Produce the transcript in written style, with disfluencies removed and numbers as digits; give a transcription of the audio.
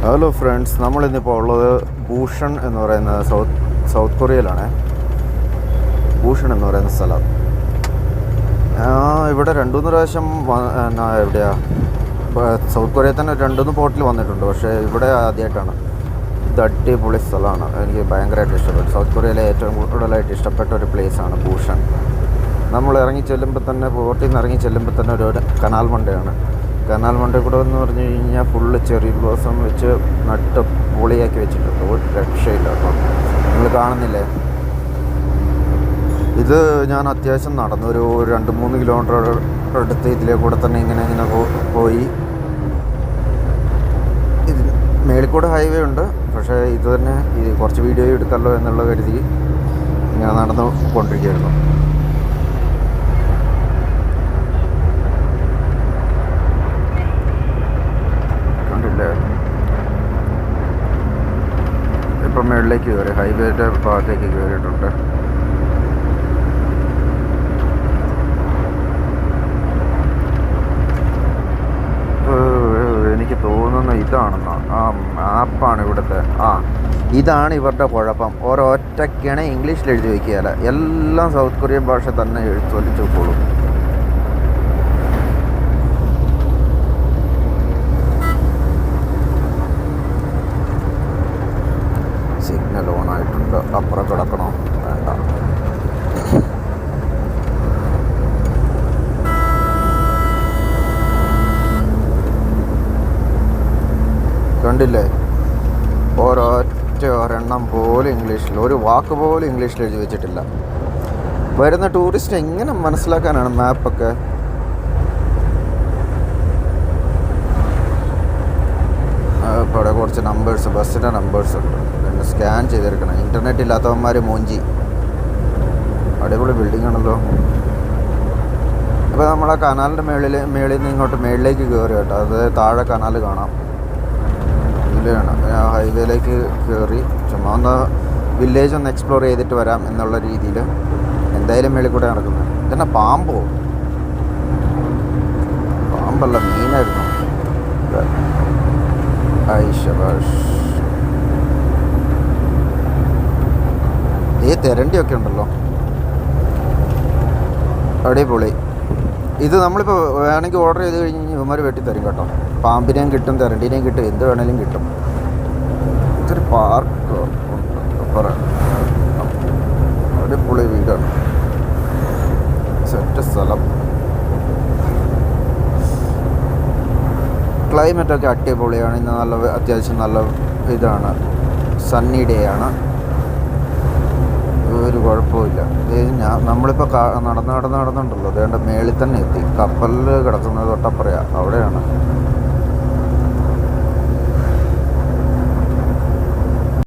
Hello friends, നമ്മളിന്നിപ്പോൾ ഉള്ളത് ഭൂഷൺ എന്ന് പറയുന്ന സൗത്ത് കൊറിയയിലാണ്. ഭൂഷൺ എന്ന് പറയുന്ന സ്ഥലം. ഇവിടെ 2-3 പ്രാവശ്യം എവിടെയാണ് സൗത്ത് കൊറിയയിൽ തന്നെ 2-3 പോർട്ടിൽ വന്നിട്ടുണ്ട്. പക്ഷേ ഇവിടെ ആദ്യമായിട്ടാണ്. ഇത് അടിപൊളി സ്ഥലമാണ്. എനിക്ക് ഭയങ്കരമായിട്ട് ഇഷ്ടപ്പെട്ടു. സൗത്ത് കൊറിയയിലെ ഏറ്റവും കൂടുതലായിട്ട് ഇഷ്ടപ്പെട്ട ഒരു പ്ലേസാണ് ഭൂഷൺ. നമ്മൾ ഇറങ്ങി ചെല്ലുമ്പോൾ തന്നെ, പോർട്ടിൽ നിന്ന് ഇറങ്ങി ചെല്ലുമ്പോൾ തന്നെ ഒരു കനാൽ മണ്ടയാണ്. കനാൽ മണ്ട കൂടെ എന്ന് പറഞ്ഞു കഴിഞ്ഞാൽ ഫുള്ള് ചെറി ബ്ലോസം വെച്ച് നട്ട് പൊളിയാക്കി വെച്ചിട്ടുണ്ട്. ഒരു രക്ഷയില്ല കേട്ടോ. നിങ്ങൾ കാണുന്നില്ലേ? ഇത് ഞാൻ അത്യാവശ്യം നടന്നു ഒരു 2-3 കിലോമീറ്റർ അടുത്ത് ഇതിലെ കൂടെ തന്നെ ഇങ്ങനെ പോയി. ഇത് മേളിൽ കൂടെ ഹൈവേ ഉണ്ട്. പക്ഷേ ഇത് തന്നെ കുറച്ച് വീഡിയോ എടുക്കാമല്ലോ എന്നുള്ള കരുതി ഞാൻ നടന്നു കൊണ്ടിരിക്കുകയായിരുന്നു. ഇപ്പം മേളിലേക്ക് കയറി, ഹൈവേയുടെ ഭാഗത്തേക്ക് കയറിയിട്ടുണ്ട്. എനിക്ക് തോന്നുന്ന ഇതാണെന്നോ, ആ മാപ്പാണ് ഇവിടുത്തെ. ഇതാണ് ഇവരുടെ കുഴപ്പം. ഒരൊറ്റയ്ക്കാണ് ഇംഗ്ലീഷിൽ എഴുതി വയ്ക്കുകയല്ല, എല്ലാം സൗത്ത് കൊറിയൻ ഭാഷ തന്നെ എഴുത്തൊലിച്ച് വെക്കോളും. സിഗ്നൽ ഓണായിട്ടുണ്ട്. അപ്പുറം കിടക്കണോ? വേണ്ട. കണ്ടില്ലേ? ഒരെണ്ണം പോലും ഇംഗ്ലീഷിൽ, ഒരു വാക്ക് പോലും ഇംഗ്ലീഷിൽ എഴുതി വെച്ചിട്ടില്ല. വരുന്ന ടൂറിസ്റ്റ് എങ്ങനെ മനസ്സിലാക്കാനാണ് മാപ്പൊക്കെ? ഇവിടെ കുറച്ച് നമ്പേഴ്സ്, ബസ്സിൻ്റെ നമ്പേഴ്സ് ഉണ്ട്. പിന്നെ സ്കാൻ ചെയ്തെടുക്കണം. ഇൻ്റർനെറ്റ് ഇല്ലാത്തവന്മാർ മോഞ്ചി. അടിപൊളി ബിൽഡിംഗ് ആണല്ലോ. അപ്പോൾ നമ്മൾ ആ കനാലിൻ്റെ മേളിൽ നിന്ന് ഇങ്ങോട്ട് മേളിലേക്ക് കയറി കേട്ടോ. അത് താഴെ കനാൽ കാണാം. ഇതിലാണ് ഹൈവേയിലേക്ക് കയറി ചുമ്മാ ഒന്ന് വില്ലേജ് ഒന്ന് എക്സ്പ്ലോർ ചെയ്തിട്ട് വരാം എന്നുള്ള രീതിയിൽ എന്തായാലും മേളിൽ കൂടെ നടക്കുന്നത്. ഇതന്നെ പാമ്പോ? പാമ്പല്ല, മീനായിരുന്നു. തെരണ്ടിയൊക്കെ ഉണ്ടല്ലോ. അടിപൊളി. ഇത് നമ്മളിപ്പോൾ വേണമെങ്കിൽ ഓർഡർ ചെയ്ത് കഴിഞ്ഞ് ഇവന്മാർ വെട്ടിത്തരും കേട്ടോ. പാമ്പിനെയും കിട്ടും, തെരണ്ടിനെയും കിട്ടും, എന്ത് വേണേലും കിട്ടും. ഇതൊരു പാർക്ക് ഉണ്ട്. അടിപൊളി വീടാണ്, സെറ്റ് സ്ഥലം. ക്ലൈമറ്റൊക്കെ അടിപൊളിയാണ്. ഇന്ന് അത്യാവശ്യം നല്ല ഇതാണ്, സണ്ണി ഡേ ആണ്. ഒരു കുഴപ്പമില്ല. നമ്മളിപ്പോൾ നടന്നുണ്ടല്ലോ, അതേണ്ട മേളിൽ തന്നെ എത്തി. കപ്പലിൽ കിടക്കുന്നത് തൊട്ടപ്പുറയാണ്, അവിടെയാണ്.